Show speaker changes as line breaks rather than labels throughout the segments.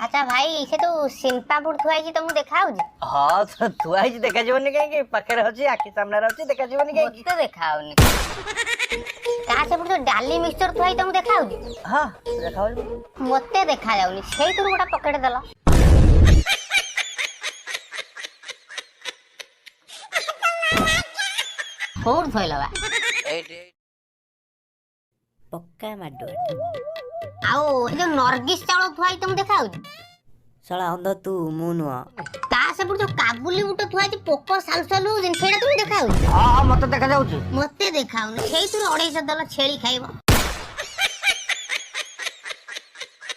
अच्छा भाई से तो सिंपापुर थुआई तो मु देखाउजी।
हां तो थुआई देखा जीवनी काहे पाखे रहछि आखि सामने रहछि देखा जीवनी काहे
तो देखाउनी का से तो डाली मिक्सचर थुआई तो मु देखाउजी।
हां देखाउजी
मते देखा जाउनी सेई तो गोटा पकेट देला कोड थइला बा
पक्का माडो
आओ ए जो नरगिस चावल थुआई तो मु देखाउजी।
सला अंध तू मु नुआ
ता से जो काबुली बुट थुआई पोको सालसालु जिन सेडा तुम देखाउजी।
हां मते देखा जाउची
मते देखाउनी सेई तो 250 देला छेली खाइबो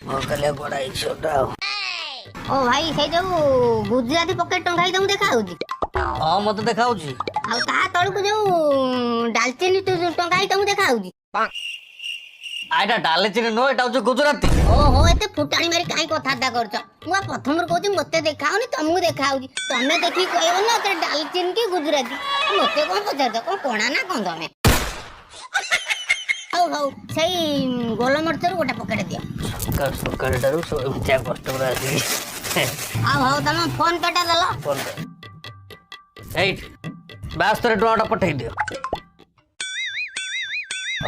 ओ कले गोड़ाई छोटा
ओ भाई से जो गुजराती पकेट टंगाई तुम देखाउजी।
हां मते देखाउची
आ ता तळ को जो दालचीनी तू टंगाई तुम देखाउजी।
आइटा डाले चिनी नो एटा जो गुजराती
ओहो एते फुटाणी मारी काई कथाटा करछ मुआ प्रथमर कहूची मते देखाउनी तुमको देखाउजी तमे देखि कहबो ना ते दालचीनी की गुजराती मते कोन पचार दो कोना ना कोन तमे हौ हौ सही गोल मरचर गोटा पकेट दियो
सकाळटारू सोचा कष्ट कर आसी
आ हौ तमे फोन पेटा देला
फोन पे एट 72 टका पठाई दियो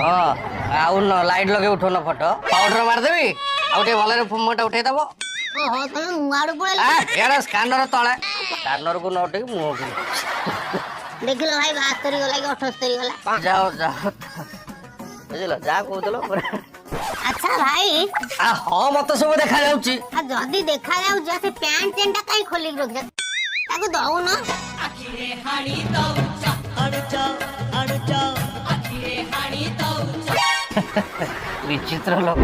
आउ न लाइट लगे उठो न फोटो पाउडर मार देबी आउ टे भले फोटो उठै दबो
ओहो तमे मुआडू पळेला
एड़ा स्कैनर तळे स्कैनर को न उठै मुंह को
देखिलो भाई 72 गला कि 78 गला
जाओ जाओ बुझलो जा कहतलो
अच्छा भाई
आ हां मत सब देखा जाउची
आ जदी देखा जाउ जसे पैंट चेंटा काई खोली रख दे ताको दउ न
आखिरे हाणी दउचा अड़चा आखिरे हाणी दउचा
विचित्र लोक